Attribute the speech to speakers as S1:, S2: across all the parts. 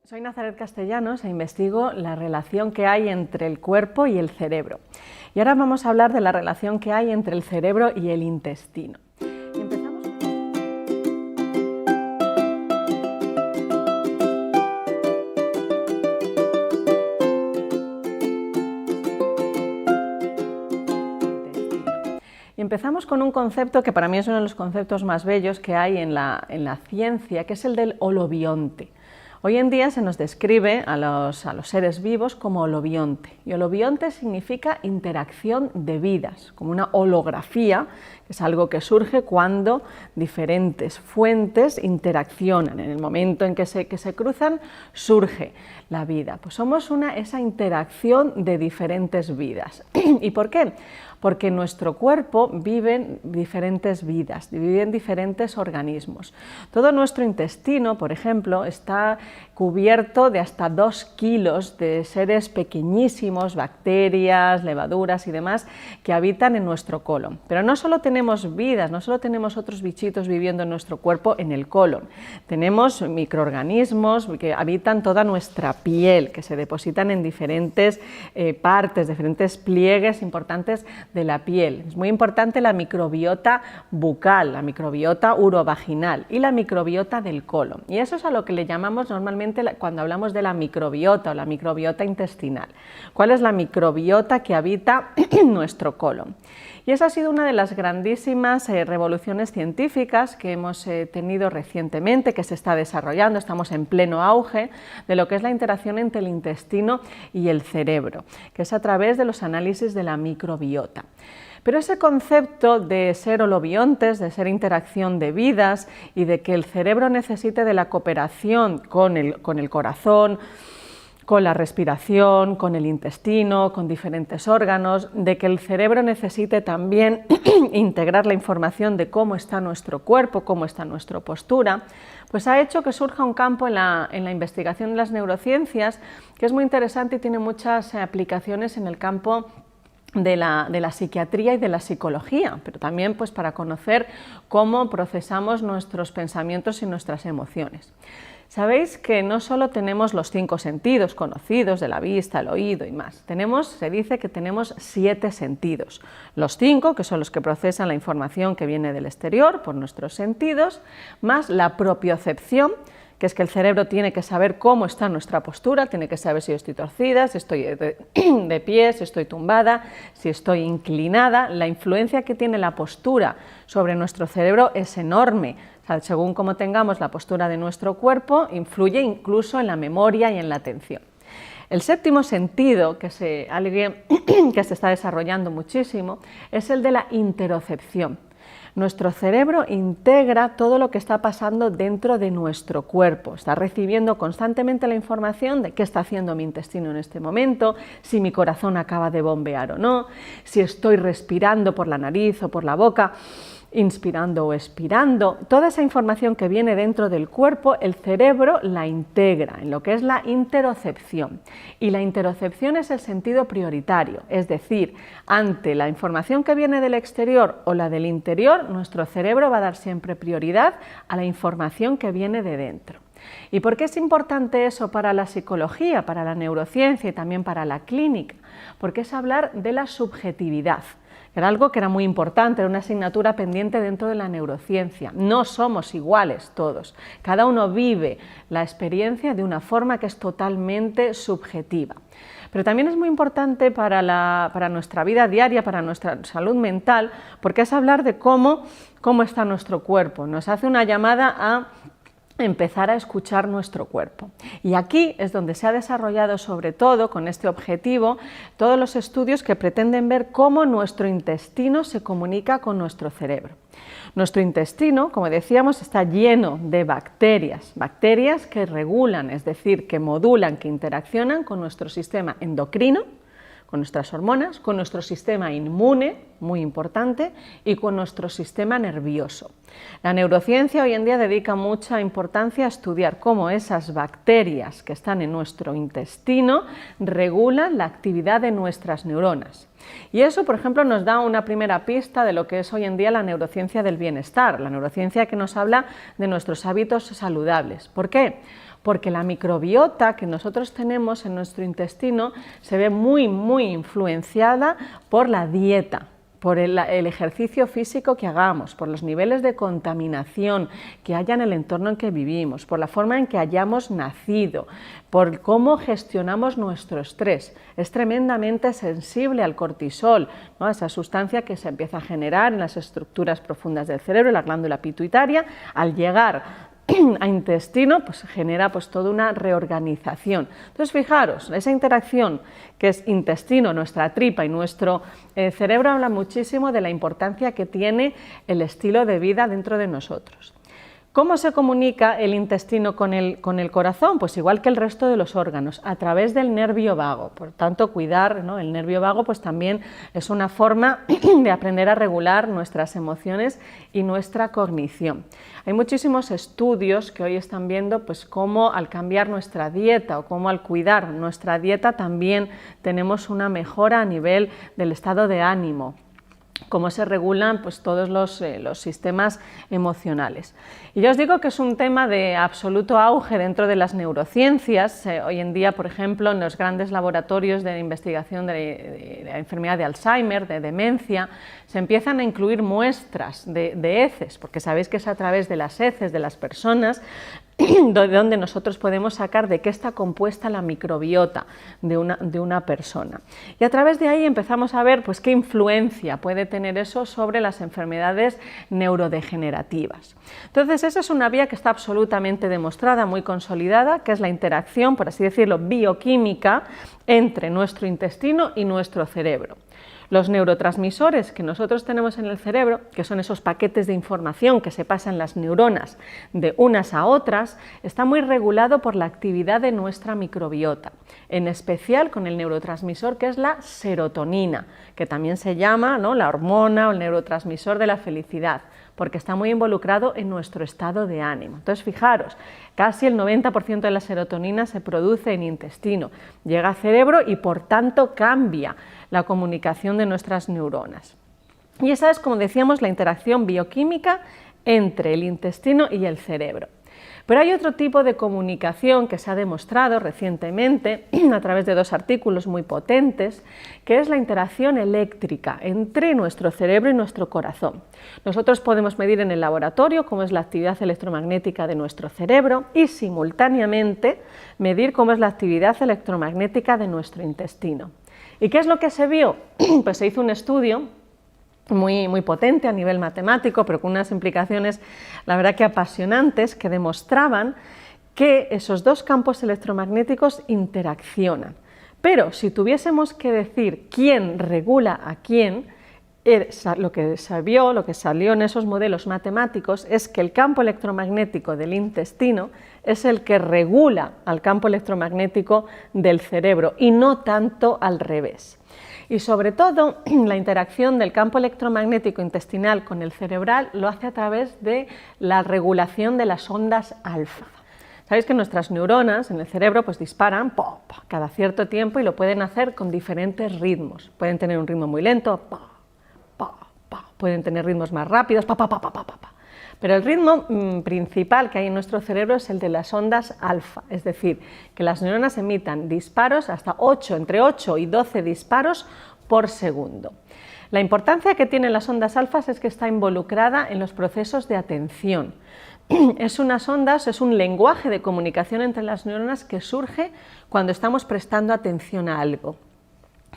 S1: Soy Nazaret Castellanos e investigo la relación que hay entre el cuerpo y el cerebro. Y ahora vamos a hablar de la relación que hay entre el cerebro y el intestino. Empezamos con un concepto que para mí es uno de los conceptos más bellos que hay en la ciencia, que es el del holobionte. Hoy en día se nos describe a los seres vivos como holobionte, y holobionte significa interacción de vidas, como una holografía, que es algo que surge cuando diferentes fuentes interaccionan. En el momento en que se cruzan, surge la vida. Pues somos esa interacción de diferentes vidas. ¿Y por qué? Porque nuestro cuerpo vive diferentes vidas, viven diferentes organismos. Todo nuestro intestino, por ejemplo, está cubierto de hasta 2 kilos de seres pequeñísimos, bacterias, levaduras y demás, que habitan en nuestro colon. Pero no solo tenemos vidas, no solo tenemos otros bichitos viviendo en nuestro cuerpo en el colon, tenemos microorganismos que habitan toda nuestra piel, que se depositan en diferentes partes, diferentes pliegues importantes de la piel. Es muy importante la microbiota bucal, la microbiota urovaginal y la microbiota del colon. Y eso es a lo que le llamamos normalmente cuando hablamos de la microbiota o la microbiota intestinal. ¿Cuál es la microbiota que habita nuestro colon? Y esa ha sido una de las grandísimas revoluciones científicas que hemos tenido recientemente, que se está desarrollando, estamos en pleno auge de lo que es la interacción entre el intestino y el cerebro, que es a través de los análisis de la microbiota. Pero ese concepto de ser holobiontes, de ser interacción de vidas y de que el cerebro necesite de la cooperación con el corazón, con la respiración, con el intestino, con diferentes órganos, de que el cerebro necesite también integrar la información de cómo está nuestro cuerpo, cómo está nuestra postura, pues ha hecho que surja un campo en la investigación de las neurociencias que es muy interesante y tiene muchas aplicaciones en el campo de la psiquiatría y de la psicología, pero también pues para conocer cómo procesamos nuestros pensamientos y nuestras emociones. Sabéis que no solo tenemos los 5 sentidos conocidos de la vista, el oído y más, se dice que tenemos 7 sentidos. Los 5, que son los que procesan la información que viene del exterior por nuestros sentidos, más la propiocepción, que es que el cerebro tiene que saber cómo está nuestra postura, tiene que saber si yo estoy torcida, si estoy de pie, si estoy tumbada, si estoy inclinada. La influencia que tiene la postura sobre nuestro cerebro es enorme. O sea, según cómo tengamos la postura de nuestro cuerpo, influye incluso en la memoria y en la atención. El 7º sentido, que se está desarrollando muchísimo, es el de la interocepción. Nuestro cerebro integra todo lo que está pasando dentro de nuestro cuerpo, está recibiendo constantemente la información de qué está haciendo mi intestino en este momento, si mi corazón acaba de bombear o no, si estoy respirando por la nariz o por la boca, inspirando o expirando. Toda esa información que viene dentro del cuerpo, el cerebro la integra en lo que es la interocepción. Y la interocepción es el sentido prioritario, es decir, ante la información que viene del exterior o la del interior, nuestro cerebro va a dar siempre prioridad a la información que viene de dentro. ¿Y por qué es importante eso para la psicología, para la neurociencia y también para la clínica? Porque es hablar de la subjetividad. Era algo que era muy importante, era una asignatura pendiente dentro de la neurociencia. No somos iguales todos, cada uno vive la experiencia de una forma que es totalmente subjetiva. Pero también es muy importante para nuestra vida diaria, para nuestra salud mental, porque es hablar de cómo está nuestro cuerpo. Nos hace una llamada a empezar a escuchar nuestro cuerpo. Y aquí es donde se ha desarrollado, sobre todo con este objetivo, todos los estudios que pretenden ver cómo nuestro intestino se comunica con nuestro cerebro. Nuestro intestino, como decíamos, está lleno de bacterias que regulan, es decir, que modulan, que interaccionan con nuestro sistema endocrino, con nuestras hormonas, con nuestro sistema inmune, muy importante, y con nuestro sistema nervioso. La neurociencia hoy en día dedica mucha importancia a estudiar cómo esas bacterias que están en nuestro intestino regulan la actividad de nuestras neuronas. Y eso, por ejemplo, nos da una primera pista de lo que es hoy en día la neurociencia del bienestar, la neurociencia que nos habla de nuestros hábitos saludables. ¿Por qué? porque la microbiota que nosotros tenemos en nuestro intestino se ve muy influenciada por la dieta, por el ejercicio físico que hagamos, por los niveles de contaminación que haya en el entorno en que vivimos, por la forma en que hayamos nacido, por cómo gestionamos nuestro estrés. Es tremendamente sensible al cortisol, ¿no? Esa sustancia que se empieza a generar en las estructuras profundas del cerebro, la glándula pituitaria, al llegar a intestino, pues genera pues toda una reorganización. Entonces, fijaros, esa interacción que es intestino, nuestra tripa y nuestro cerebro habla muchísimo de la importancia que tiene el estilo de vida dentro de nosotros. ¿Cómo se comunica el intestino con el corazón? Pues igual que el resto de los órganos, a través del nervio vago. Por tanto, cuidar, ¿no? El nervio vago pues también es una forma de aprender a regular nuestras emociones y nuestra cognición. Hay muchísimos estudios que hoy están viendo pues cómo al cambiar nuestra dieta o cómo al cuidar nuestra dieta también tenemos una mejora a nivel del estado de ánimo, cómo se regulan pues, todos los sistemas emocionales. Y yo os digo que es un tema de absoluto auge dentro de las neurociencias. Hoy en día, por ejemplo, en los grandes laboratorios de investigación de la enfermedad de Alzheimer, de demencia, se empiezan a incluir muestras de heces, porque sabéis que es a través de las heces de las personas donde nosotros podemos sacar de qué está compuesta la microbiota de una persona. Y a través de ahí empezamos a ver pues, qué influencia puede tener eso sobre las enfermedades neurodegenerativas. Entonces, esa es una vía que está absolutamente demostrada, muy consolidada, que es la interacción, por así decirlo, bioquímica entre nuestro intestino y nuestro cerebro. Los neurotransmisores que nosotros tenemos en el cerebro, que son esos paquetes de información que se pasan las neuronas de unas a otras, está muy regulado por la actividad de nuestra microbiota, en especial con el neurotransmisor que es la serotonina, que también se llama, ¿no?, la hormona o el neurotransmisor de la felicidad, porque está muy involucrado en nuestro estado de ánimo. Entonces, fijaros, casi el 90% de la serotonina se produce en intestino, llega al cerebro y por tanto cambia la comunicación de nuestras neuronas. Y esa es, como decíamos, la interacción bioquímica entre el intestino y el cerebro. Pero hay otro tipo de comunicación que se ha demostrado recientemente a través de dos artículos muy potentes, que es la interacción eléctrica entre nuestro cerebro y nuestro corazón. Nosotros podemos medir en el laboratorio cómo es la actividad electromagnética de nuestro cerebro y simultáneamente medir cómo es la actividad electromagnética de nuestro intestino. ¿Y qué es lo que se vio? Pues se hizo un estudio muy potente a nivel matemático, pero con unas implicaciones, la verdad que apasionantes, que demostraban que esos dos campos electromagnéticos interaccionan. Pero si tuviésemos que decir quién regula a quién, lo que se vio, lo que salió en esos modelos matemáticos es que el campo electromagnético del intestino es el que regula al campo electromagnético del cerebro y no tanto al revés. Y sobre todo, la interacción del campo electromagnético intestinal con el cerebral lo hace a través de la regulación de las ondas alfa. Sabéis que nuestras neuronas en el cerebro pues disparan cada cierto tiempo y lo pueden hacer con diferentes ritmos. Pueden tener un ritmo muy lento, pueden tener ritmos más rápidos, Pero el ritmo principal que hay en nuestro cerebro es el de las ondas alfa, es decir, que las neuronas emitan disparos hasta entre 8 y 12 disparos por segundo. La importancia que tienen las ondas alfas es que está involucrada en los procesos de atención. Es unas ondas, es un lenguaje de comunicación entre las neuronas que surge cuando estamos prestando atención a algo.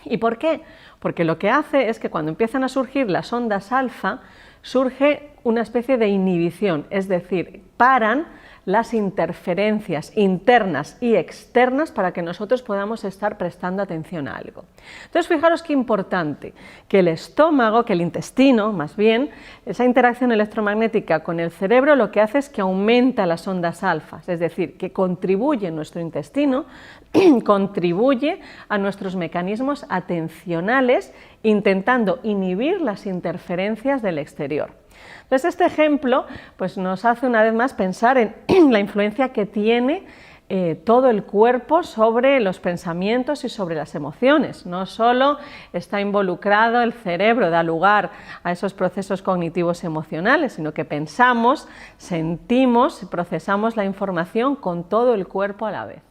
S1: ¿Y por qué? Porque lo que hace es que cuando empiezan a surgir las ondas alfa, surge una especie de inhibición, es decir, paran las interferencias internas y externas para que nosotros podamos estar prestando atención a algo. Entonces, fijaros qué importante que el estómago, que el intestino, más bien, esa interacción electromagnética con el cerebro lo que hace es que aumenta las ondas alfas, es decir, que contribuye nuestro intestino, contribuye a nuestros mecanismos atencionales intentando inhibir las interferencias del exterior. Entonces, este ejemplo pues, nos hace una vez más pensar en la influencia que tiene todo el cuerpo sobre los pensamientos y sobre las emociones. No solo está involucrado el cerebro, da lugar a esos procesos cognitivos emocionales, sino que pensamos, sentimos y procesamos la información con todo el cuerpo a la vez.